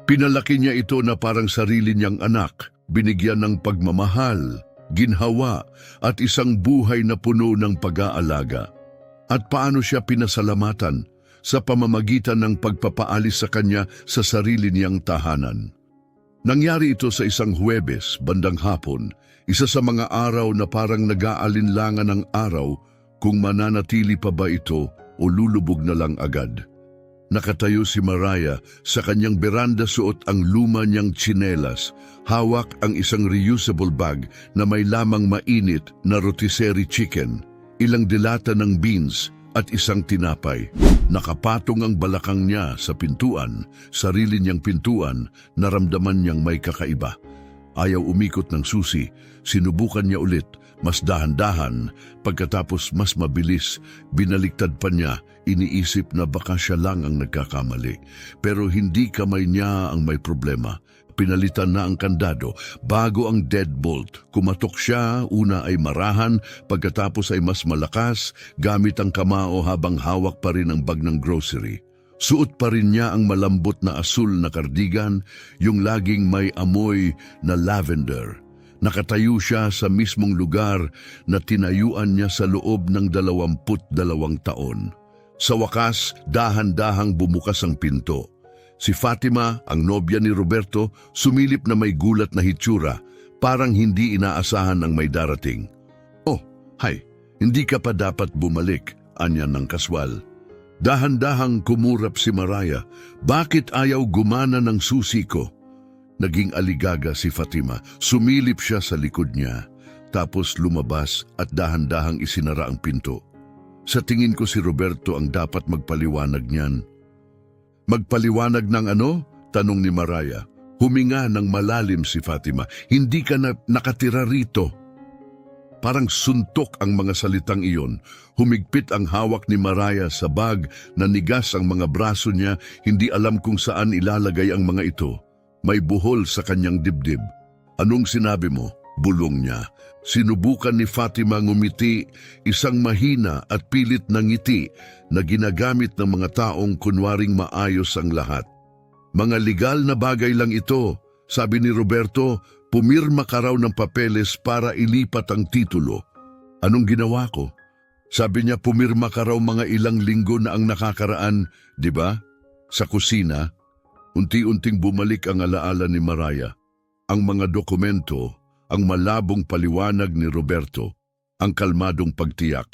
Pinalaki niya ito na parang sarili niyang anak, binigyan ng pagmamahal, ginhawa at isang buhay na puno ng pag-aalaga. At paano siya pinasalamatan? Sa pamamagitan ng pagpapaalis sa kanya sa sarili niyang tahanan. Nangyari ito sa isang Huwebes, bandang hapon, isa sa mga araw na parang nag-aalinlangan ng araw kung mananatili pa ba ito o lulubog na lang agad. Nakatayo si Mariah sa kanyang beranda, suot ang luma niyang tsinelas, hawak ang isang reusable bag na may lamang mainit na rotisserie chicken, ilang dilata ng beans at isang tinapay. Nakapatong ang balakang niya sa pintuan, sarili niyang pintuan, naramdaman niyang may kakaiba. Ayaw umikot ng susi, sinubukan niya ulit, mas dahan-dahan, pagkatapos mas mabilis, binaliktad pa niya, iniisip na baka siya lang ang nagkakamali. Pero hindi kamay niya ang may problema. Pinalitan na ang kandado bago ang deadbolt. Kumatok siya, una ay marahan, pagkatapos ay mas malakas, gamit ang kamao habang hawak pa rin ang bag ng grocery. Suot pa rin niya ang malambot na asul na kardigan, yung laging may amoy na lavender. Nakatayo siya sa mismong lugar na tinayuan niya sa loob ng 22 taon. Sa wakas, dahan-dahang bumukas ang pinto. Si Fatima, ang nobya ni Roberto, sumilip na may gulat na hitsura, parang hindi inaasahan ang may darating. "Oh, hay, hindi ka pa dapat bumalik," anya ng kaswal. Dahan-dahang kumurap si Mariah, "Bakit ayaw gumana ng susi ko?" Naging aligaga si Fatima, sumilip siya sa likod niya, tapos lumabas at dahan-dahang isinara ang pinto. Sa tingin ko si Roberto ang dapat magpaliwanag niyan. "Magpaliwanag ng ano?" tanong ni Mariah. Huminga ng malalim si Fatima. "Hindi ka na nakatira rito." Parang suntok ang mga salitang iyon. Humigpit ang hawak ni Mariah sa bag, nanigas ang mga braso niya, hindi alam kung saan ilalagay ang mga ito. May buhol sa kanyang dibdib. "Anong sinabi mo?" bulong niya. Sinubukan ni Fatima ngumiti, isang mahina at pilit na ngiti na ginagamit ng mga taong kunwaring maayos ang lahat. "Mga legal na bagay lang ito," sabi ni Roberto. "Pumirma ka raw ng papeles para ilipat ang titulo." "Anong ginawa ko?" Sabi niya, "Pumirma ka raw mga ilang linggo na ang nakakaraan, di ba?" Sa kusina, unti-unting bumalik ang alaala ni Mariah. Ang mga dokumento, ang malabong paliwanag ni Roberto, ang kalmadong pagtiyak.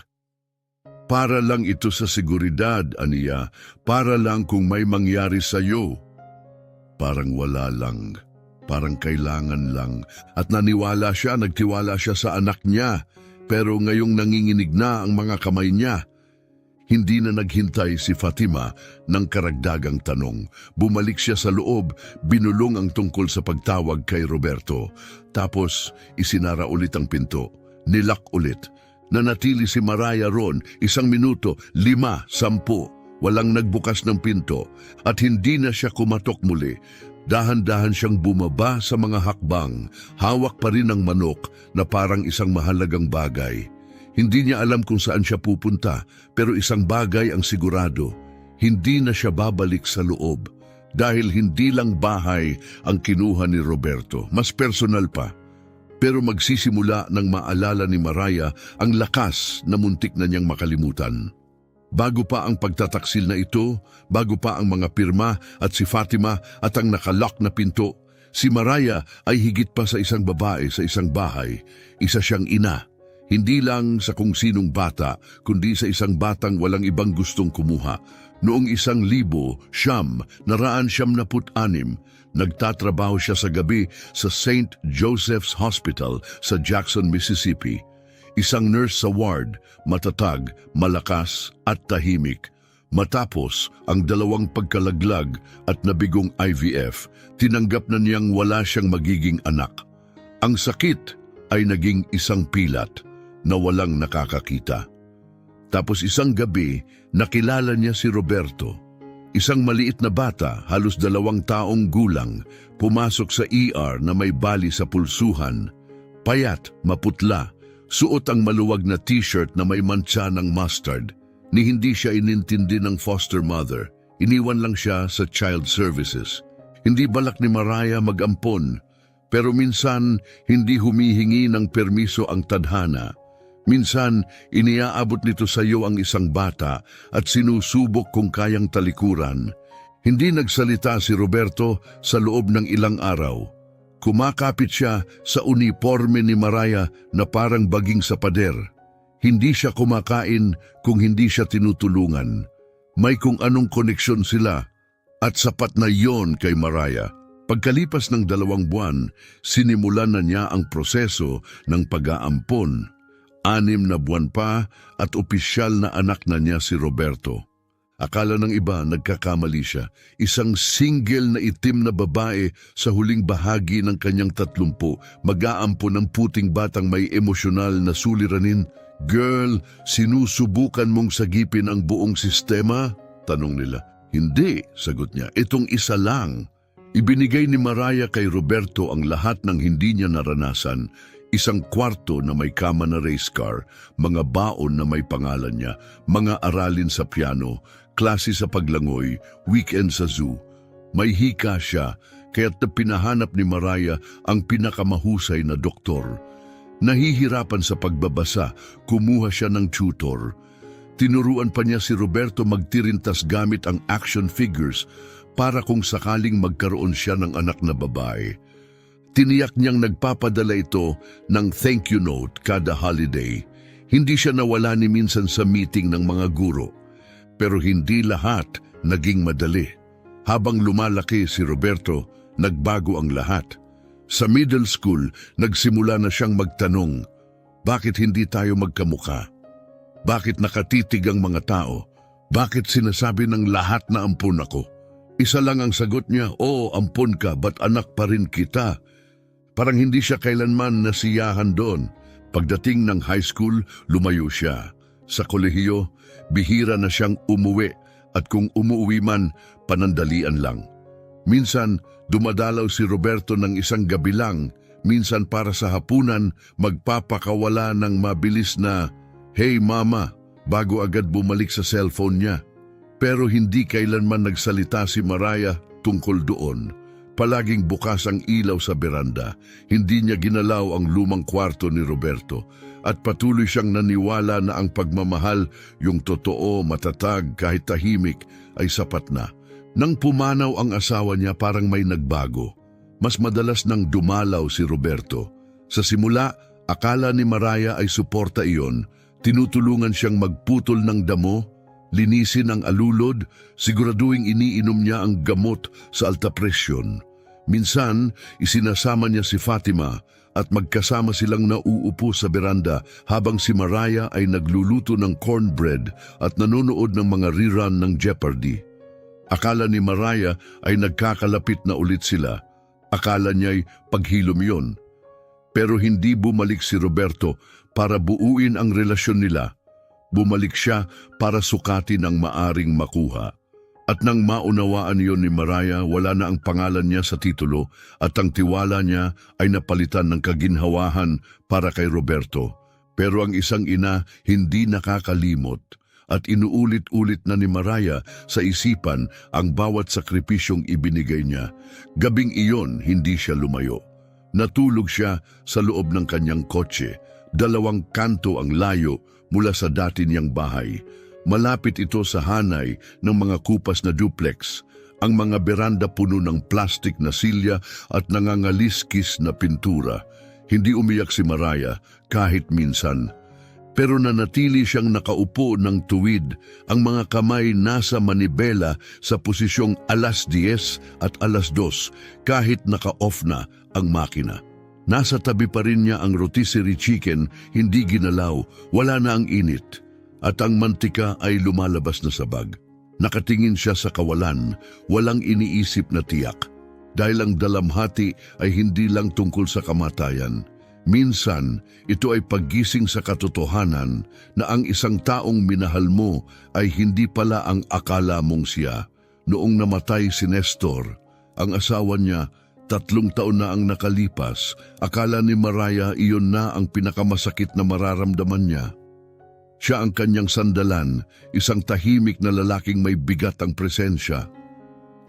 "Para lang ito sa seguridad, aniya, para lang kung may mangyari sa iyo." Parang wala lang, parang kailangan lang. At naniwala siya, nagtiwala siya sa anak niya, pero ngayong nanginginig na ang mga kamay niya. Hindi na naghintay si Fatima ng karagdagang tanong. Bumalik siya sa loob, binulong ang tungkol sa pagtawag kay Roberto. Tapos isinara ulit ang pinto. Nilak ulit. Nanatili si Mariah ron, 1 minuto, 5, 10. Walang nagbukas ng pinto at hindi na siya kumatok muli. Dahan-dahan siyang bumaba sa mga hakbang, hawak pa rin ang manok na parang isang mahalagang bagay. Hindi niya alam kung saan siya pupunta, pero isang bagay ang sigurado, hindi na siya babalik sa loob. Dahil hindi lang bahay ang kinuha ni Roberto, mas personal pa. Pero magsisimula ng maalala ni Mariah ang lakas na muntik na niyang makalimutan. Bago pa ang pagtataksil na ito, bago pa ang mga pirma at si Fatima at ang nakalock na pinto, si Mariah ay higit pa sa isang babae sa isang bahay. Isa siyang ina. Hindi lang sa kung sinong bata, kundi sa isang batang walang ibang gustong kumuha. Noong 1996, nagtatrabaho siya sa gabi sa St. Joseph's Hospital sa Jackson, Mississippi. Isang nurse sa ward, matatag, malakas at tahimik. Matapos ang 2 pagkalaglag at nabigong IVF, tinanggap na niyang wala siyang magiging anak. Ang sakit ay naging isang pilat na walang nakakakita. Tapos isang gabi, nakilala niya si Roberto. Isang maliit na bata, halos 2 taong gulang, pumasok sa ER na may bali sa pulsuhan. Payat, maputla, suot ang maluwag na t-shirt na may mantsa ng mustard. Ni hindi siya inintindi ng foster mother, iniwan lang siya sa child services. Hindi balak ni Mariah mag-ampon, pero minsan hindi humihingi ng permiso ang tadhana. Minsan, iniaabot nito sa iyo ang isang bata at sinusubok kung kayang talikuran. Hindi nagsalita si Roberto sa loob ng ilang araw. Kumakapit siya sa uniforme ni Mariah na parang baging sa pader. Hindi siya kumakain kung hindi siya tinutulungan. May kung anong koneksyon sila at sapat na yon kay Mariah. Pagkalipas ng 2 buwan, sinimulan na niya ang proseso ng pag-aampon. 6 na buwan pa at opisyal na anak na niya si Roberto. Akala ng iba nagkakamali siya. Isang single na itim na babae sa huling bahagi ng kanyang 30, mag-aampon ng puting batang may emosyonal na suliranin. Girl, sinusubukan mong sagipin ang buong sistema? Tanong nila. Hindi, sagot niya. Itong isa lang. Ibinigay ni Mariah kay Roberto ang lahat ng hindi niya naranasan. Isang kwarto na may kama na race car, mga baon na may pangalan niya, mga aralin sa piano, klase sa paglangoy, weekend sa zoo. May hika siya, kaya't pinahanap ni Mariah ang pinakamahusay na doktor. Nahihirapan sa pagbabasa, kumuha siya ng tutor. Tinuruan pa niya si Roberto magtirintas gamit ang action figures para kung sakaling magkaroon siya ng anak na babae. Tiniyak niyang nagpapadala ito ng thank you note kada holiday. Hindi siya nawala ni minsan sa meeting ng mga guro. Pero hindi lahat naging madali. Habang lumalaki si Roberto, nagbago ang lahat. Sa middle school, nagsimula na siyang magtanong, bakit hindi tayo magkamuka? Bakit nakatitig ang mga tao? Bakit sinasabi ng lahat na ampun ako? Isa lang ang sagot niya, ampun ka, ba't anak pa rin kita? Parang hindi siya kailanman nasiyahan doon. Pagdating ng high school, lumayo siya. Sa kolehiyo, bihira na siyang umuwi at kung umuwi man, panandalian lang. Minsan, dumadalaw si Roberto ng isang gabi lang. Minsan para sa hapunan, magpapakawala ng mabilis na, "Hey mama," bago agad bumalik sa cellphone niya. Pero hindi kailanman nagsalita si Mariah tungkol doon. Palaging bukas ang ilaw sa beranda. Hindi niya ginalaw ang lumang kwarto ni Roberto at patuloy siyang naniwala na ang pagmamahal, yung totoo, matatag, kahit tahimik, ay sapat na. Nang pumanaw ang asawa niya parang may nagbago. Mas madalas nang dumalaw si Roberto. Sa simula, akala ni Mariah ay suporta iyon. Tinutulungan siyang magputol ng damo, linisin ang alulod, siguraduhing iniinom niya ang gamot sa alta presyon. Minsan, isinasama niya si Fatima at magkasama silang nauupo sa beranda habang si Mariah ay nagluluto ng cornbread at nanonood ng mga rerun ng Jeopardy. Akala ni Mariah ay nagkakalapit na ulit sila. Akala niya'y paghilom yon. Pero hindi bumalik si Roberto para buuin ang relasyon nila. Bumalik siya para sukatin ang maaring makuha. At nang maunawaan yon ni Mariah, wala na ang pangalan niya sa titulo at ang tiwala niya ay napalitan ng kaginhawahan para kay Roberto. Pero ang isang ina hindi nakakalimot at inuulit-ulit na ni Mariah sa isipan ang bawat sakripisyong ibinigay niya. Gabing iyon hindi siya lumayo. Natulog siya sa loob ng kanyang kotse. 2 kanto ang layo mula sa dati niyang bahay. Malapit ito sa hanay ng mga kupas na duplex. Ang mga beranda puno ng plastik na silya at nangangaliskis na pintura. Hindi umiyak si Mariah kahit minsan. Pero nanatili siyang nakaupo ng tuwid, ang mga kamay nasa manibela sa posisyong 10:00 at 2:00 kahit naka-off na ang makina. Nasa tabi pa rin niya ang rotisserie chicken, hindi ginalaw, wala na ang init. At ang mantika ay lumalabas na sa bag. Nakatingin siya sa kawalan, walang iniisip na tiyak. Dahil ang dalamhati ay hindi lang tungkol sa kamatayan. Minsan, ito ay paggising sa katotohanan na ang isang taong minahal mo ay hindi pala ang akala mong siya. Noong namatay si Nestor, ang asawa niya, 3 taon na ang nakalipas, akala ni Mariah iyon na ang pinakamasakit na mararamdaman niya. Siya ang kanyang sandalan, isang tahimik na lalaking may bigat ang presensya.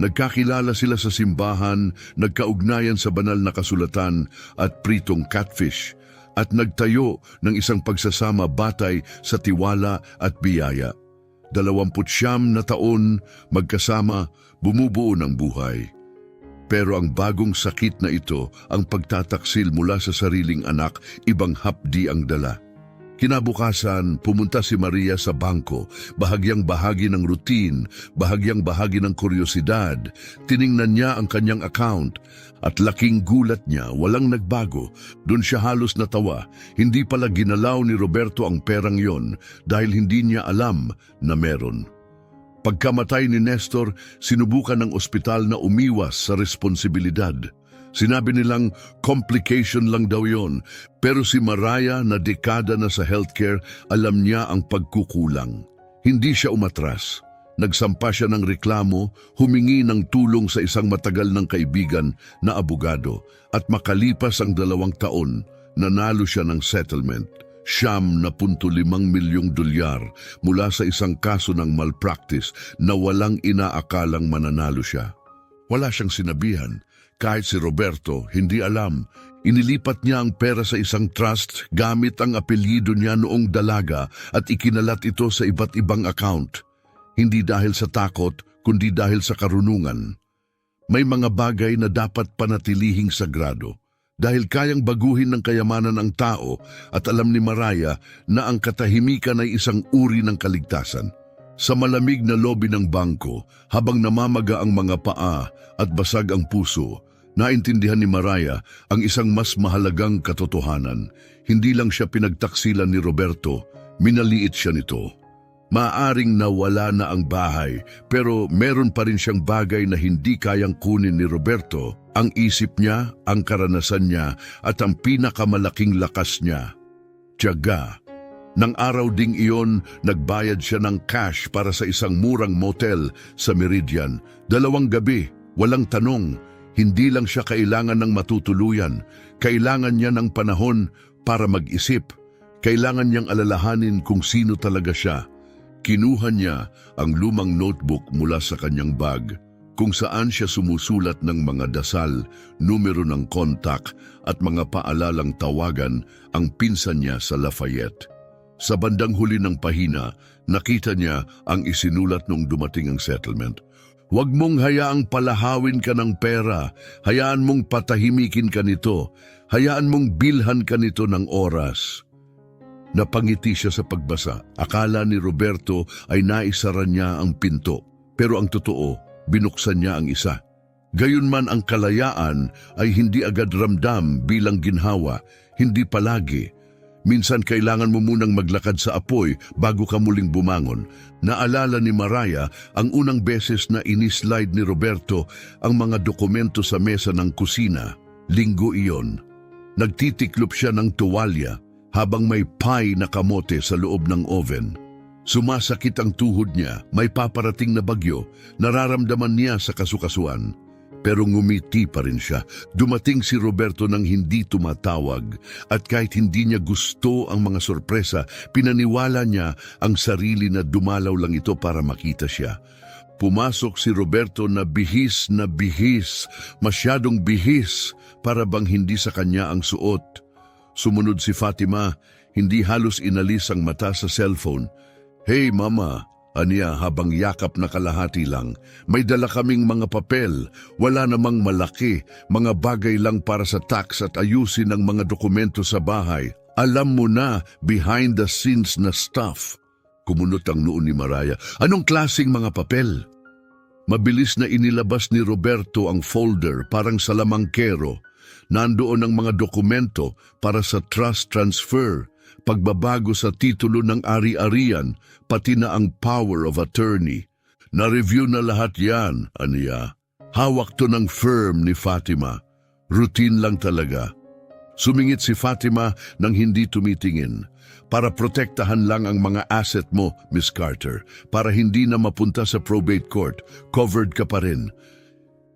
Nagkakilala sila sa simbahan, nagkaugnayan sa banal na kasulatan at pritong catfish, at nagtayo ng isang pagsasama batay sa tiwala at biyaya. 29 na taon magkasama, bumubuo ng buhay. Pero ang bagong sakit na ito, ang pagtataksil mula sa sariling anak, ibang hapdi ang dala. Kinabukasan, pumunta si Maria sa bangko, bahagyang bahagi ng routine, bahagyang bahagi ng kuryosidad. Tiningnan niya ang kanyang account at laking gulat niya, walang nagbago. Doon siya halos natawa, hindi pala ginalaw ni Roberto ang perang yon dahil hindi niya alam na meron. Pagkamatay ni Nestor, sinubukan ng ospital na umiwas sa responsibilidad. Sinabi nilang complication lang daw yon, pero si Maria na dekada na sa healthcare, alam niya ang pagkukulang. Hindi siya umatras. Nagsampa siya ng reklamo, humingi ng tulong sa isang matagal ng kaibigan na abogado, at makalipas ang 2 taon, nanalo siya ng settlement. $9.5 milyong mula sa isang kaso ng malpractice na walang inaakalang mananalo siya. Wala siyang sinabihan. Kahit si Roberto, hindi alam. Inilipat niya ang pera sa isang trust gamit ang apelyido niya noong dalaga at ikinalat ito sa iba't ibang account. Hindi dahil sa takot, kundi dahil sa karunungan. May mga bagay na dapat panatilihing sagrado. Dahil kayang baguhin ng kayamanan ang tao at alam ni Maria na ang katahimikan ay isang uri ng kaligtasan. Sa malamig na lobby ng bangko, habang namamaga ang mga paa at basag ang puso, naintindihan ni Maria ang isang mas mahalagang katotohanan. Hindi lang siya pinagtaksilan ni Roberto, minaliit siya nito. Maaring nawala na ang bahay, pero meron pa rin siyang bagay na hindi kayang kunin ni Roberto, ang isip niya, ang karanasan niya, at ang pinakamalaking lakas niya, tiyaga. Nang araw ding iyon, nagbayad siya ng cash para sa isang murang motel sa Meridian. 2 gabi, walang tanong. Hindi lang siya kailangan ng matutuluyan. Kailangan niya ng panahon para mag-isip. Kailangan niyang alalahanin kung sino talaga siya. Kinuha niya ang lumang notebook mula sa kanyang bag, kung saan siya sumusulat ng mga dasal, numero ng kontak at mga paalalang tawagan ang pinsan niya sa Lafayette. Sa bandang huli ng pahina, nakita niya ang isinulat nung dumating ang settlement. Huwag mong hayaang palahawin ka ng pera, hayaan mong patahimikin ka nito, hayaan mong bilhan ka nito ng oras. Napangiti siya sa pagbasa. Akala ni Roberto ay naisara niya ang pinto, pero ang totoo, binuksan niya ang isa. Gayunman ang kalayaan ay hindi agad ramdam bilang ginhawa, hindi palagi. Minsan kailangan mo munang maglakad sa apoy bago ka muling bumangon. Naalala ni Maria ang unang beses na inislide ni Roberto ang mga dokumento sa mesa ng kusina. Linggo iyon. Nagtitiklop siya ng tuwalya habang may pie na kamote sa loob ng oven. Sumasakit ang tuhod niya, may paparating na bagyo, nararamdaman niya sa kasukasuan. Pero ngumiti pa rin siya. Dumating si Roberto nang hindi tumatawag at kahit hindi niya gusto ang mga sorpresa, pinaniwala niya ang sarili na dumalaw lang ito para makita siya. Pumasok si Roberto na bihis, masyadong bihis, para bang hindi sa kanya ang suot. Sumunod si Fatima, hindi halos inalis ang mata sa cellphone. "Hey mama," aniya habang yakap na kalahati lang. "May dala kaming mga papel, wala namang malaki, mga bagay lang para sa tax at ayusin ang mga dokumento sa bahay. Alam mo na, behind the scenes na stuff." Kumunot ang noo ni Maria. "Anong klaseng mga papel?" Mabilis na inilabas ni Roberto ang folder parang sa lamangkero. Nandoon ang mga dokumento para sa trust transfer, pagbabago sa titulo ng ari-arian, pati na ang power of attorney. Na-review na lahat yan, aniya. Hawak to ng firm ni Fatima. Routine lang talaga. Sumingit si Fatima nang hindi tumitingin. "Para protektahan lang ang mga asset mo, Miss Carter. Para hindi na mapunta sa probate court, covered ka pa rin."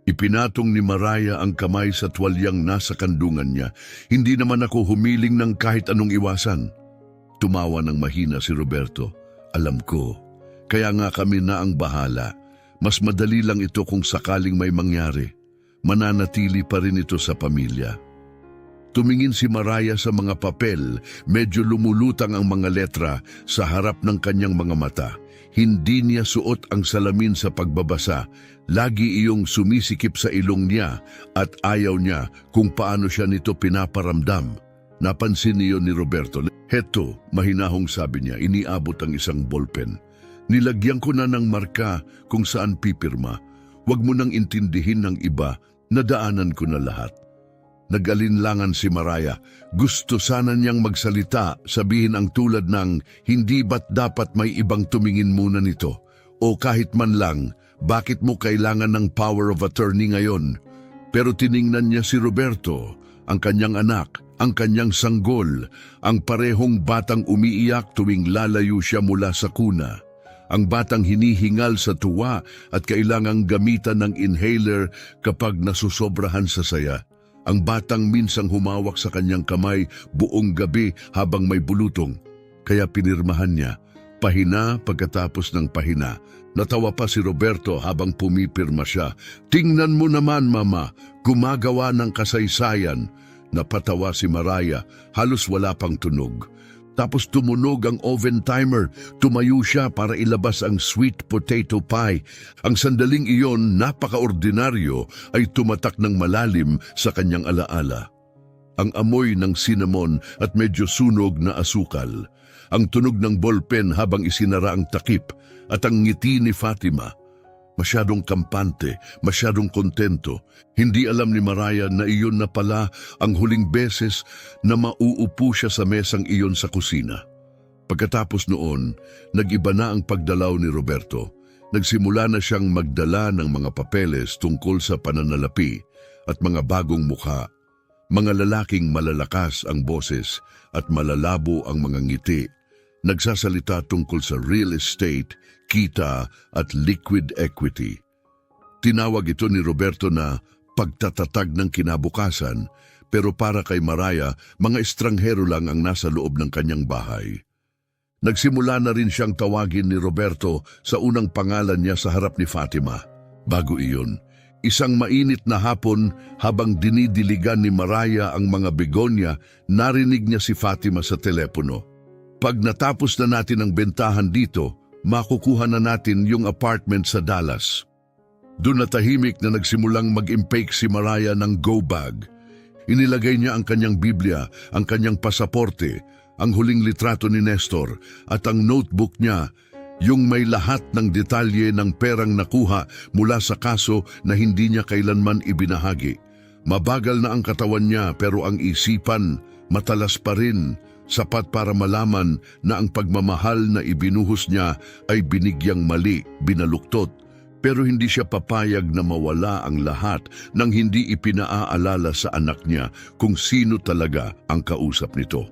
Ipinatong ni Maria ang kamay sa tuwalyang nasa kandungan niya. "Hindi naman ako humiling ng kahit anong iwasan." Tumawa ng mahina si Roberto. "Alam ko. Kaya nga kami na ang bahala. Mas madali lang ito kung sakaling may mangyari. Mananatili pa rin ito sa pamilya. Tumingin si Mariah sa mga papel, medyo lumulutang ang mga letra sa harap ng kanyang mga mata. Hindi niya suot ang salamin sa pagbabasa. Lagi iyong sumisikip sa ilong niya at ayaw niya kung paano siya nito pinaparamdam. Napansin niyo ni Roberto. Heto, mahinahong sabi niya, iniabot ang isang ballpen. Nilagyan ko na ng marka kung saan pipirma. Huwag mo nang intindihin ng iba, nadaanan ko na lahat. Nag-alinlangan si Mariah. Gusto sana niyang magsalita, sabihin ang tulad ng, hindi ba't dapat may ibang tumingin muna nito? O kahit man lang, bakit mo kailangan ng power of attorney ngayon? Pero tiningnan niya si Roberto, ang kanyang anak, ang kanyang sanggol, ang parehong batang umiiyak tuwing lalayo siya mula sa kuna. Ang batang hinihingal sa tuwa at kailangang gamitan ng inhaler kapag nasusobrahan sa saya. Ang batang minsang humawak sa kanyang kamay buong gabi habang may bulutong. Kaya pinirmahan niya, pahina pagkatapos ng pahina. Natawa pa si Roberto habang pumipirma siya. Tingnan mo naman, Mama, gumagawa ng kasaysayan. Napatawa si Mariah, halos wala pang tunog. Tapos tumunog ang oven timer. Tumayo siya para ilabas ang sweet potato pie. Ang sandaling iyon, napaka-ordinaryo, ay tumatak ng malalim sa kanyang alaala. Ang amoy ng cinnamon at medyo sunog na asukal. Ang tunog ng ballpen habang isinara ang takip at ang ngiti ni Fatima. Masyadong kampante, masyadong kontento. Hindi alam ni Mariah na iyon na pala ang huling beses na mauupo siya sa mesang iyon sa kusina. Pagkatapos noon, nag-iba na ang pagdalaw ni Roberto. Nagsimula na siyang magdala ng mga papeles tungkol sa pananalapi at mga bagong mukha. Mga lalaking malalakas ang boses at malalabo ang mga ngiti. Nagsasalita tungkol sa real estate, kita at liquid equity. Tinawag ito ni Roberto na pagtatatag ng kinabukasan, pero para kay Mariah, mga estranghero lang ang nasa loob ng kanyang bahay. Nagsimula na rin siyang tawagin ni Roberto sa unang pangalan niya sa harap ni Fatima. Bago iyon, isang mainit na hapon habang dinidiligan ni Mariah ang mga begonia, narinig niya si Fatima sa telepono. Pag natapos na natin ang bentahan dito, makukuha na natin yung apartment sa Dallas. Doon na tahimik na nagsimulang mag-impake si Mariah ng go bag. Inilagay niya ang kanyang Biblia, ang kanyang pasaporte, ang huling litrato ni Nestor at ang notebook niya, yung may lahat ng detalye ng perang nakuha mula sa kaso na hindi niya kailanman ibinahagi. Mabagal na ang katawan niya pero ang isipan, matalas pa rin. Sapat para malaman na ang pagmamahal na ibinuhos niya ay binigyang mali, binaluktot. Pero hindi siya papayag na mawala ang lahat nang hindi ipinaaalala sa anak niya kung sino talaga ang kausap nito.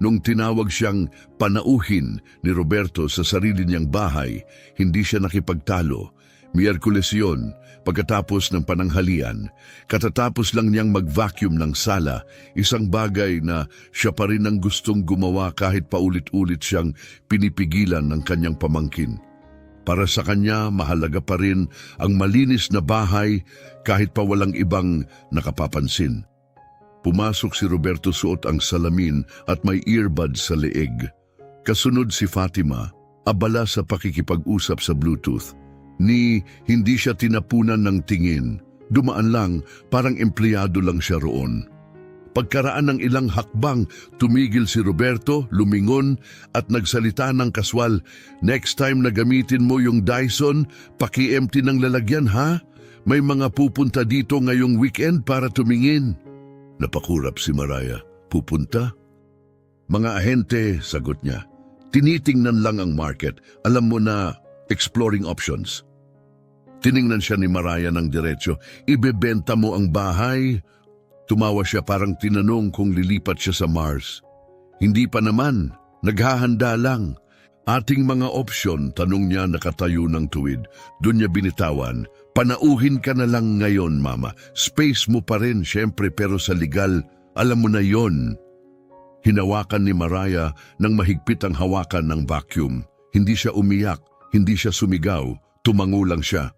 Nung tinawag siyang panauhin ni Roberto sa sarili niyang bahay, hindi siya nakipagtalo. Miyerkules yun, pagkatapos ng pananghalian, katatapos lang niyang mag-vacuum ng sala, isang bagay na siya pa rin ang gustong gumawa kahit paulit-ulit siyang pinipigilan ng kanyang pamangkin. Para sa kanya, mahalaga pa rin ang malinis na bahay kahit pa walang ibang nakapapansin. Pumasok si Roberto, suot ang salamin at may earbud sa leeg. Kasunod si Fatima, abala sa pakikipag-usap sa Bluetooth. Hindi siya tinapunan ng tingin. Dumaan lang, parang empleyado lang siya roon. Pagkaraan ng ilang hakbang, tumigil si Roberto, lumingon at nagsalita ng kaswal. Next time na gamitin mo yung Dyson, paki-empty ng lalagyan ha? May mga pupunta dito ngayong weekend para tumingin. Napakurap si Mariah. Pupunta? Mga ahente, sagot niya. Tinitingnan lang ang market. Alam mo na, exploring options. Tiningnan siya ni Mariah ng diretso. Ibebenta mo ang bahay? Tumawa siya, parang tinanong kung lilipat siya sa Mars. Hindi pa naman, naghahanda lang. Ating mga opsyon, tanong niya nakatayo ng tuwid. Doon niya binitawan, panauhin ka na lang ngayon, Mama. Space mo pa rin, syempre, pero sa legal, alam mo na yon. Hinawakan ni Mariah ng mahigpit ang hawakan ng vacuum. Hindi siya umiyak, hindi siya sumigaw, Tumango lang siya.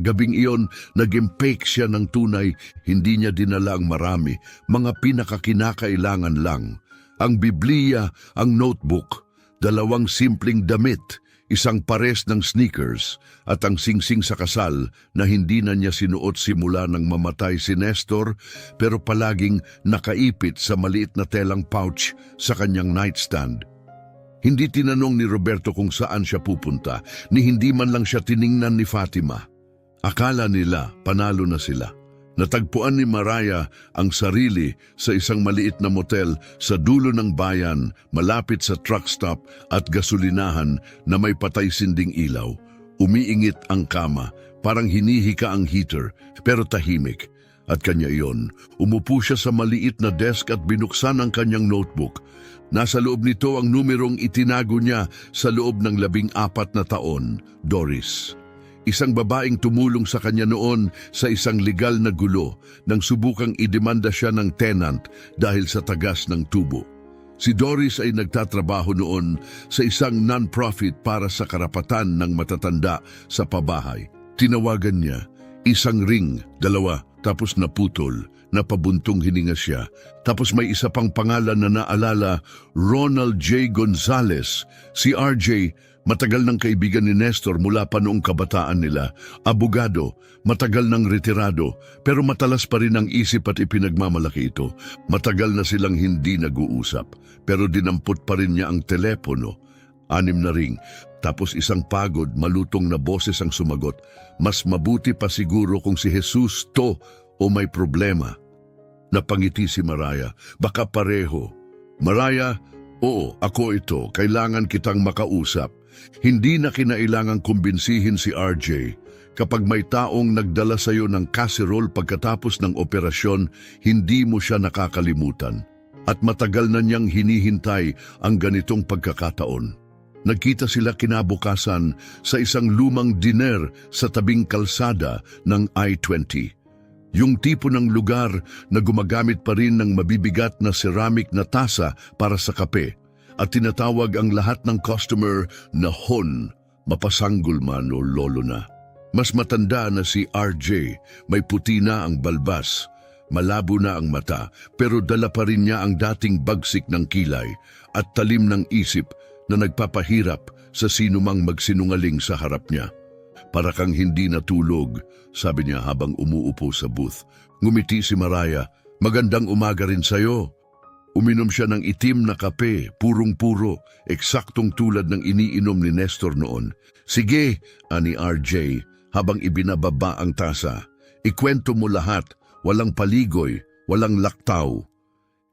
Gabing iyon, nag-impake siya ng tunay, hindi niya dinala ang marami, mga pinakakinakailangan lang. Ang Biblia, ang notebook, 2 simpleng damit, isang pares ng sneakers, at ang singsing sa kasal na hindi na niya sinuot simula nang mamatay si Nestor, pero palaging nakaipit sa maliit na telang pouch sa kanyang nightstand. Hindi tinanong ni Roberto kung saan siya pupunta, ni hindi man lang siya tiningnan ni Fatima. Akala nila panalo na sila. Natagpuan ni Mariah ang sarili sa isang maliit na motel sa dulo ng bayan, malapit sa truck stop at gasolinahan na may patay-sinding ilaw. Umiingit ang kama, parang hinihika ang heater, pero tahimik. At kanya iyon, umupo siya sa maliit na desk at binuksan ang kanyang notebook. Nasa loob nito ang numerong itinago niya sa loob ng 14 na taon, Doris. Isang babaeng tumulong sa kanya noon sa isang legal na gulo nang subukang idemanda siya ng tenant dahil sa tagas ng tubo. Si Doris ay nagtatrabaho noon sa isang non-profit para sa karapatan ng matatanda sa pabahay. Tinawagan niya, isang ring, 2, tapos naputol, napabuntong hininga siya. Tapos may isa pang pangalan na naalala, Ronald J. Gonzales, si RJ. Matagal ng kaibigan ni Nestor mula pa noong kabataan nila. Abogado, matagal ng retirado, pero matalas pa rin ang isip at ipinagmamalaki ito. Matagal na silang hindi nag-uusap, pero dinampot pa rin niya ang telepono. 6 na ring, tapos isang pagod, malutong na boses ang sumagot. Mas mabuti pa siguro kung si Jesus to o may problema. Napangiti si Mariah, baka pareho. Mariah, oo, ako ito, kailangan kitang makausap. Hindi na kinailangang kumbinsihin si RJ. Kapag may taong nagdala sa iyo ng casserole pagkatapos ng operasyon, hindi mo siya nakakalimutan. At matagal na niyang hinihintay ang ganitong pagkakataon. Nagkita sila kinabukasan sa isang lumang diner sa tabing kalsada ng I-20. Yung tipo ng lugar na gumagamit pa rin ng mabibigat na ceramic na tasa para sa kape. At tinatawag ang lahat ng customer na hon, mapasanggol man o lolo na. Mas matanda na si RJ, may puti na ang balbas, malabo na ang mata, pero dala pa rin niya ang dating bagsik ng kilay at talim ng isip na nagpapahirap sa sinumang magsinungaling sa harap niya. Para kang hindi natulog, sabi niya habang umuupo sa booth. Ngumiti si Mariah, magandang umaga rin sa'yo. Uminom siya ng itim na kape, purong-puro, eksaktong tulad ng iniinom ni Nestor noon. Sige, ani RJ, habang ibinababa ang tasa. Ikwento mo lahat, walang paligoy, walang laktaw.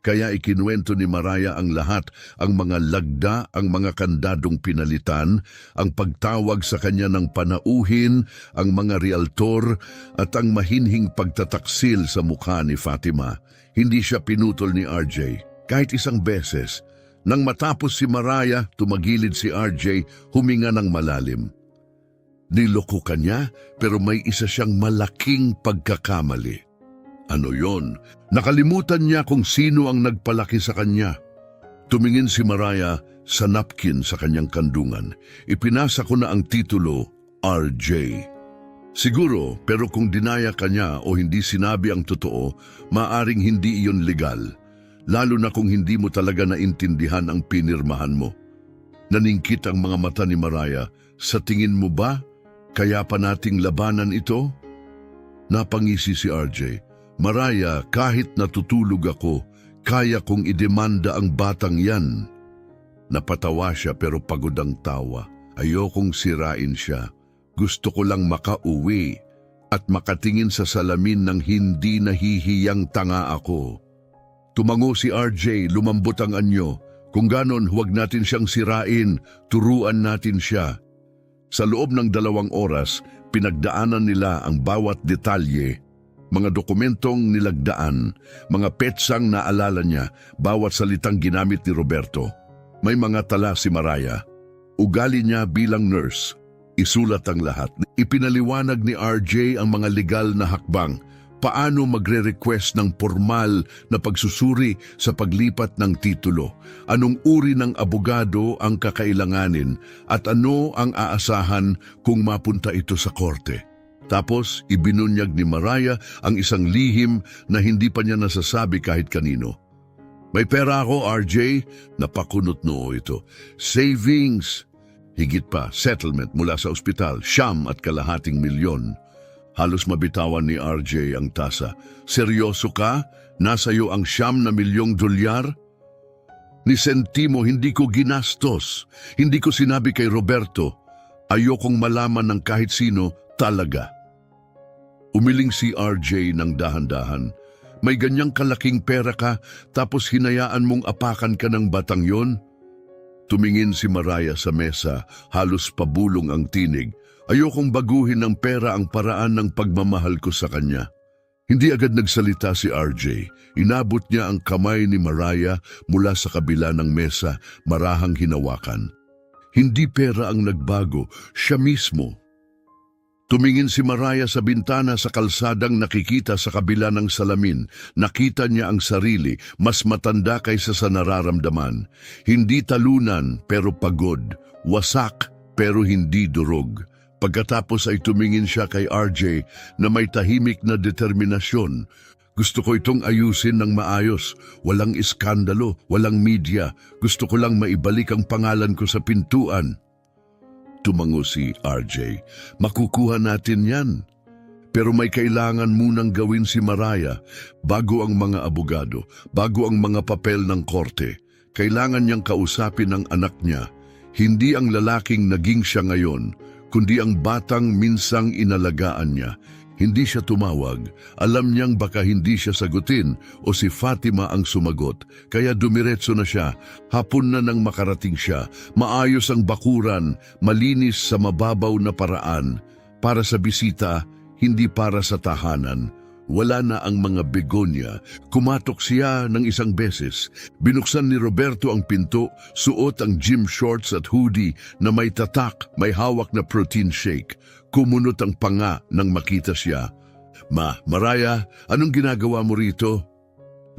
Kaya ikinuwento ni Mariah ang lahat, ang mga lagda, ang mga kandadong pinalitan, ang pagtawag sa kanya ng panauhin, ang mga realtor, at ang mahinhing pagtataksil sa mukha ni Fatima. Hindi siya pinutol ni RJ. Kahit isang beses, nang matapos si Mariah, tumagilid si RJ, huminga ng malalim. Niloko ka niya, pero may isa siyang malaking pagkakamali. Ano yon? Nakalimutan niya kung sino ang nagpalaki sa kanya. Tumingin si Mariah sa napkin sa kanyang kandungan. Ipinasa ko na ang titulo, RJ. Siguro, pero kung dinaya ka niya o hindi sinabi ang totoo, maaring hindi iyon legal. Lalo na kung hindi mo talaga naintindihan ang pinirmahan mo. Naningkit ang mga mata ni Mariah. Sa tingin mo ba, kaya pa nating labanan ito? Napangisi si RJ. Mariah, kahit natutulog ako, kaya kong idemanda ang batang yan. Napatawa siya pero pagod ang tawa. Ayokong sirain siya. Gusto ko lang makauwi at makatingin sa salamin ng hindi nahihiyang tanga ako. Tumango si RJ, lumambot ang anyo. Kung ganon, huwag natin siyang sirain, turuan natin siya. Sa loob ng 2 oras, pinagdaanan nila ang bawat detalye. Mga dokumentong nilagdaan, mga petsang naalala niya, bawat salitang ginamit ni Roberto. May mga tala si Mariah. Ugali niya bilang nurse. Isulat ang lahat. Ipinaliwanag ni RJ ang mga legal na hakbang. Paano magre-request ng formal na pagsusuri sa paglipat ng titulo? Anong uri ng abogado ang kakailanganin at ano ang aasahan kung mapunta ito sa korte? Tapos, ibinunyag ni Mariah ang isang lihim na hindi pa niya nasasabi kahit kanino. May pera ako, RJ. Napakunot noo ito. Savings. Higit pa, settlement mula sa ospital, ₱9.5 milyon. Halos mabitawan ni RJ ang tasa. Seryoso ka? Nasa iyo ang ₱9 milyong? Ni sentimo hindi ko ginastos. Hindi ko sinabi kay Roberto. Ayokong malaman ng kahit sino talaga. Umiling si RJ ng dahan-dahan. May ganyang kalaking pera ka tapos hinayaan mong apakan ka ng batang yon? Tumingin si Mariah sa mesa, halos pabulong ang tinig. Ayokong baguhin ng pera ang paraan ng pagmamahal ko sa kanya. Hindi agad nagsalita si RJ. Inabot niya ang kamay ni Mariah mula sa kabila ng mesa, marahang hinawakan. Hindi pera ang nagbago, siya mismo. Tumingin si Mariah sa bintana sa kalsadang nakikita sa kabila ng salamin. Nakita niya ang sarili, mas matanda kaysa sa nararamdaman. Hindi talunan pero pagod, wasak pero hindi durog. Pagkatapos ay tumingin siya kay RJ na may tahimik na determinasyon. Gusto ko itong ayusin ng maayos, walang iskandalo, walang media. Gusto ko lang maibalik ang pangalan ko sa pintuan. Tumango si RJ. Makukuha natin yan. Pero may kailangan munang gawin si Mariah bago ang mga abogado, bago ang mga papel ng korte. Kailangan niyang kausapin ang anak niya. Hindi ang lalaking naging siya ngayon, kundi ang batang minsang inalagaan niya. Hindi siya tumawag. Alam niyang baka hindi siya sagutin o si Fatima ang sumagot. Kaya dumiretso na siya. Hapon na nang makarating siya. Maayos ang bakuran, malinis sa mababaw na paraan. Para sa bisita, hindi para sa tahanan. Wala na ang mga begonya. Kumatok siya ng isang beses. Binuksan ni Roberto ang pinto, suot ang gym shorts at hoodie na may tatak, may hawak na protein shake. Kumunot ang panga nang makita siya. Mariah, anong ginagawa mo rito?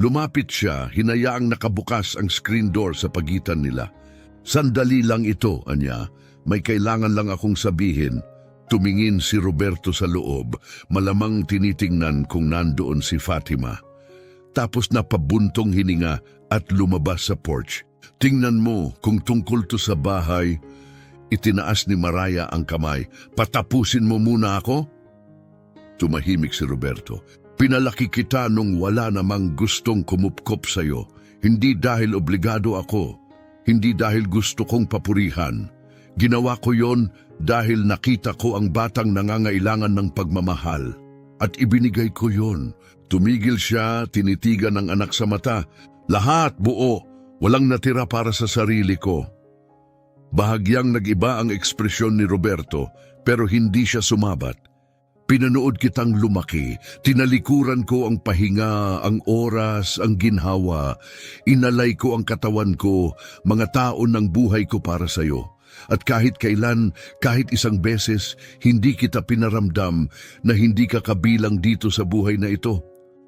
Lumapit siya, hinayaang nakabukas ang screen door sa pagitan nila. Sandali lang ito, anya. May kailangan lang akong sabihin. Tumingin si Roberto sa loob, malamang tinitingnan kung nandoon si Fatima. Tapos napabuntong hininga at lumabas sa porch. Tingnan mo kung tungkol to sa bahay. Itinaas ni Mariah ang kamay. Patapusin mo muna ako? Tumahimik si Roberto. Pinalaki kita nung wala namang gustong kumupkop sa'yo. Hindi dahil obligado ako. Hindi dahil gusto kong papurihan. Ginawa ko yon dahil nakita ko ang batang nangangailangan ng pagmamahal. At ibinigay ko yon. Tumigil siya, tinitigan ng anak sa mata. Lahat buo, walang natira para sa sarili ko. Bahagyang nag-iba ang ekspresyon ni Roberto, pero hindi siya sumabat. Pinanood kitang lumaki, tinalikuran ko ang pahinga, ang oras, ang ginhawa. Inalay ko ang katawan ko, mga taon ng buhay ko para sa'yo. At kahit kailan, kahit isang beses, hindi kita pinaramdam na hindi ka kabilang dito sa buhay na ito.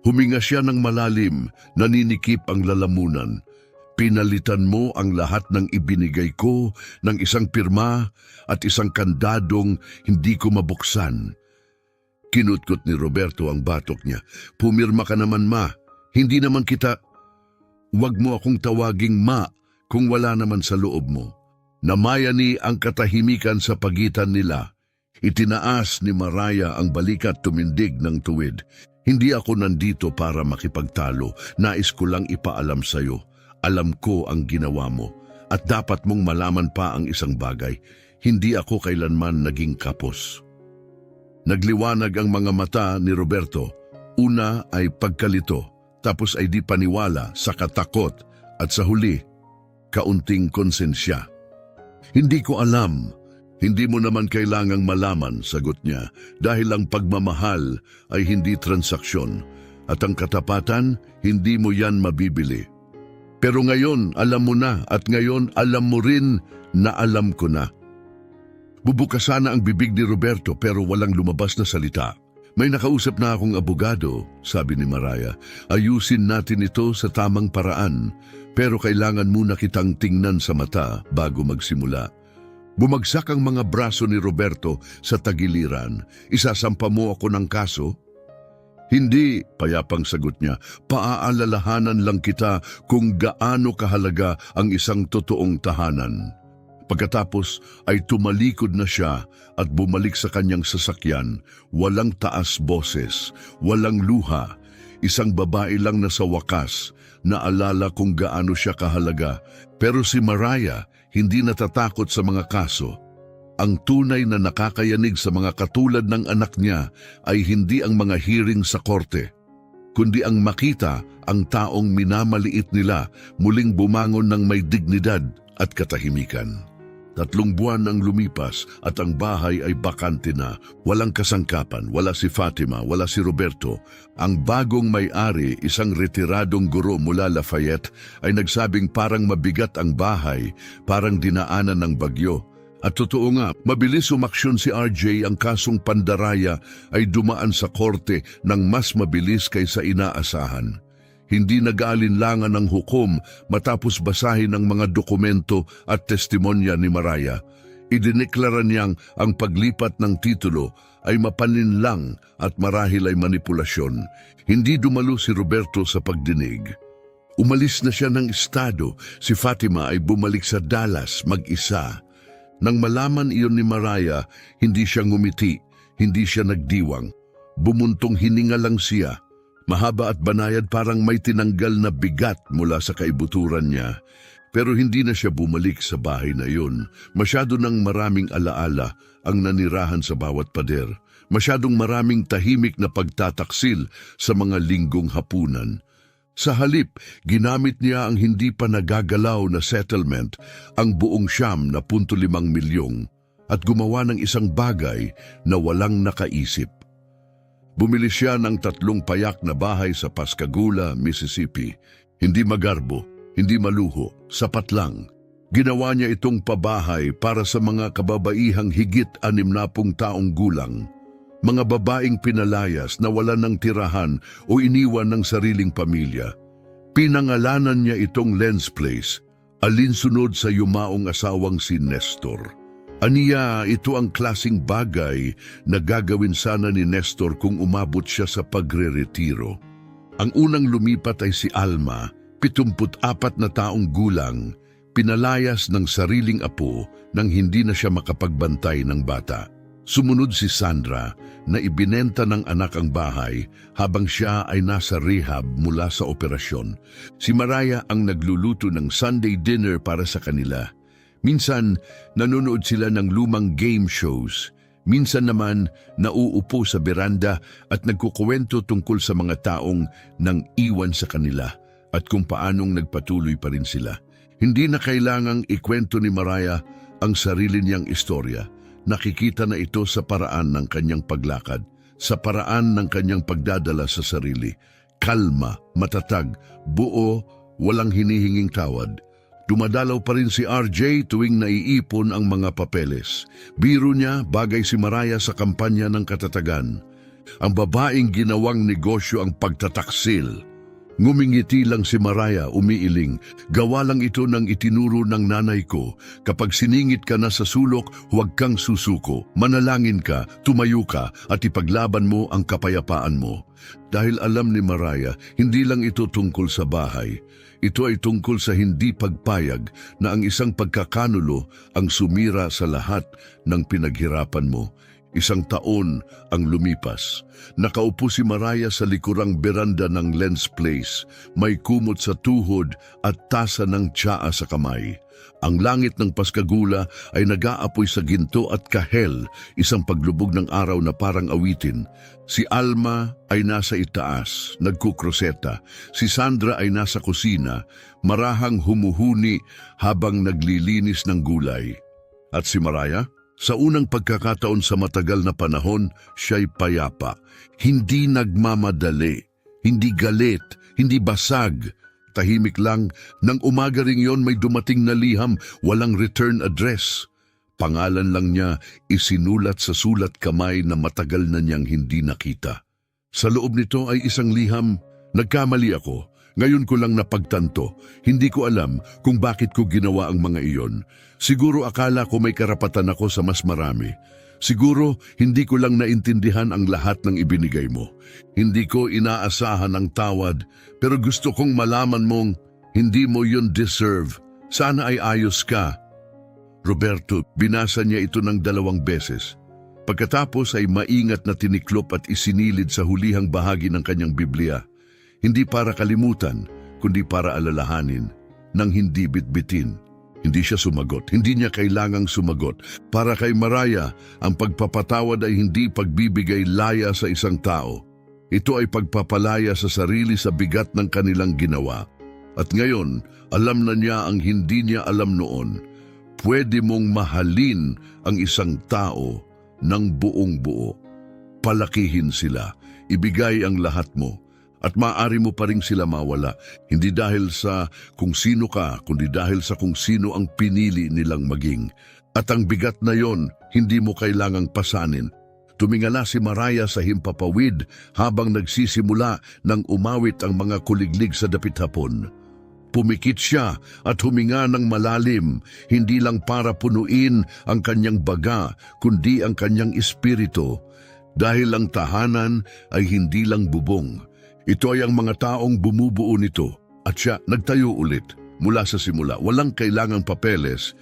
Huminga siya ng malalim, naninikip ang lalamunan. Pinalitan mo ang lahat ng ibinigay ko ng isang pirma at isang kandadong hindi ko mabuksan. Kinutkot ni Roberto ang batok niya. Pumirma ka naman, ma. Hindi naman kita... Huwag mo akong tawaging ma kung wala naman sa loob mo. Namayani ang katahimikan sa pagitan nila. Itinaas ni Mariah ang balikat tumindig ng tuwid. Hindi ako nandito para makipagtalo. Nais ko lang ipaalam sa'yo. Alam ko ang ginawa mo. At dapat mong malaman pa ang isang bagay. Hindi ako kailanman naging kapos. Nagliwanag ang mga mata ni Roberto. Una ay pagkalito, tapos ay di paniwala sa katakot at sa huli, kaunting konsensya. Hindi ko alam. Hindi mo naman kailangang malaman, sagot niya, dahil ang pagmamahal ay hindi transaksyon at ang katapatan, hindi mo yan mabibili. Pero ngayon, alam mo na at ngayon alam mo rin na alam ko na. Bubukas sana ang bibig ni Roberto pero walang lumabas na salita. May nakausap na akong abogado, sabi ni Mariah. Ayusin natin ito sa tamang paraan, pero kailangan muna kitang tingnan sa mata bago magsimula. Bumagsak ang mga braso ni Roberto sa tagiliran. Isasampa mo ako ng kaso? Hindi, payapang sagot niya. Paaalalahanan lang kita kung gaano kahalaga ang isang totoong tahanan. Pagkatapos ay tumalikod na siya at bumalik sa kanyang sasakyan. Walang taas boses, walang luha. Isang babae lang na sa wakas naalala kung gaano siya kahalaga. Pero si Mariah hindi natatakot sa mga kaso. Ang tunay na nakakayanig sa mga katulad ng anak niya ay hindi ang mga hearing sa korte, kundi ang makita ang taong minamaliit nila muling bumangon ng may dignidad at katahimikan. 3 buwan ang lumipas at ang bahay ay bakante na. Walang kasangkapan, wala si Fatima, wala si Roberto. Ang bagong may-ari, isang retiradong guro mula Lafayette, ay nagsabing parang mabigat ang bahay, parang dinaanan ng bagyo. At totoo nga, mabilis umaksyon si RJ. Ang kasong pandaraya ay dumaan sa korte ng mas mabilis kaysa inaasahan. Hindi nag-aalinlangan ng hukom matapos basahin ang mga dokumento at testimonya ni Mariah. Idineklara niyang ang paglipat ng titulo ay mapaninlang at marahil ay manipulasyon. Hindi dumalo si Roberto sa pagdinig. Umalis na siya ng estado. Si Fatima ay bumalik sa Dallas mag-isa. Nang malaman iyon ni Mariah, hindi siya ngumiti, hindi siya nagdiwang. Bumuntong hininga lang siya. Mahaba at banayad, parang may tinanggal na bigat mula sa kaibuturan niya. Pero hindi na siya bumalik sa bahay na iyon. Masyado nang maraming alaala ang nanirahan sa bawat pader. Masyadong maraming tahimik na pagtataksil sa mga linggong hapunan. Sa halip, ginamit niya ang hindi pa nagagalaw na settlement, ang buong ₱5 milyong, at gumawa ng isang bagay na walang nakaisip. Bumili siya ng 3 payak na bahay sa Pascagoula, Mississippi. Hindi magarbo, hindi maluho, sapat lang. Ginawa niya itong pabahay para sa mga kababaihang higit 60 taong gulang. Mga babaeng pinalayas na wala ng tirahan o iniwan ng sariling pamilya. Pinangalanan niya itong Len's Place, alinsunod sa yumaong asawang si Nestor. Aniya, ito ang klasing bagay na gagawin sana ni Nestor kung umabot siya sa pagre-retiro. Ang unang lumipat ay si Alma, 74 na taong gulang, pinalayas ng sariling apo nang hindi na siya makapagbantay ng bata. Sumunod si Sandra na ibinenta ng anak ang bahay habang siya ay nasa rehab mula sa operasyon. Si Mariah ang nagluluto ng Sunday dinner para sa kanila. Minsan, nanonood sila ng lumang game shows. Minsan naman, nauupo sa beranda at nagkukuwento tungkol sa mga taong nang iwan sa kanila at kung paanong nagpatuloy pa rin sila. Hindi na kailangang ikwento ni Mariah ang sarili niyang istorya. Nakikita na ito sa paraan ng kanyang paglakad, sa paraan ng kanyang pagdadala sa sarili. Kalma, matatag, buo, walang hinihinging tawad. Dumadalaw pa rin si RJ tuwing naiipon ang mga papeles. Biro niya, bagay si Mariah sa kampanya ng katatagan. Ang babaeng ginawang negosyo ang pagtataksil. Ngumingiti lang si Mariah, umiiling. Gawa lang ito ng itinuro ng nanay ko. Kapag siningit ka na sa sulok, huwag kang susuko. Manalangin ka, tumayo ka, at ipaglaban mo ang kapayapaan mo. Dahil alam ni Mariah, hindi lang ito tungkol sa bahay. Ito ay tungkol sa hindi pagpayag na ang isang pagkakanulo ang sumira sa lahat ng pinaghirapan mo. 1 taon ang lumipas. Nakaupo si Mariah sa likurang beranda ng Len's Place. May kumot sa tuhod at tasa ng tsaa sa kamay. Ang langit ng Pascagoula ay nag-aapoy sa ginto at kahel, isang paglubog ng araw na parang awitin. Si Alma ay nasa itaas, nagkukroseta. Si Sandra ay nasa kusina, marahang humuhuni habang naglilinis ng gulay. At si Mariah? Sa unang pagkakataon sa matagal na panahon, siya'y payapa. Hindi nagmamadali, hindi galit, hindi basag. Tahimik lang, nang umaga ring yon may dumating na liham, walang return address. Pangalan lang niya isinulat sa sulat kamay na matagal na niyang hindi nakita. Sa loob nito ay isang liham, nagkamali ako. Ngayon ko lang napagtanto, hindi ko alam kung bakit ko ginawa ang mga iyon. Siguro akala ko may karapatan ako sa mas marami. Siguro hindi ko lang naintindihan ang lahat ng ibinigay mo. Hindi ko inaasahan ang tawad, pero gusto kong malaman mong hindi mo yun deserve. Sana ay ayos ka. Roberto, binasa niya ito ng 2 beses. Pagkatapos ay maingat na tiniklop at isinilid sa hulihang bahagi ng kanyang Biblia. Hindi para kalimutan, kundi para alalahanin, nang hindi bitbitin. Hindi siya sumagot, hindi niya kailangang sumagot. Para kay Mariah, ang pagpapatawad ay hindi pagbibigay laya sa isang tao. Ito ay pagpapalaya sa sarili sa bigat ng kanilang ginawa. At ngayon, alam na niya ang hindi niya alam noon. Pwede mong mahalin ang isang tao ng buong buo. Palakihin sila, ibigay ang lahat mo, at maaari mo pa rin sila mawala. Hindi dahil sa kung sino ka, kundi dahil sa kung sino ang pinili nilang maging. At ang bigat na yon, hindi mo kailangang pasanin. Tumingala si Mariah sa himpapawid habang nagsisimula ng umawit ang mga kuliglig sa dapit hapon. Pumikit siya at huminga ng malalim, hindi lang para punuin ang kanyang baga, kundi ang kanyang espiritu. Dahil ang tahanan ay hindi lang bubong. Ito ay ang mga taong bumubuo nito. At siya nagtayo ulit, mula sa simula. Walang kailangang papeles,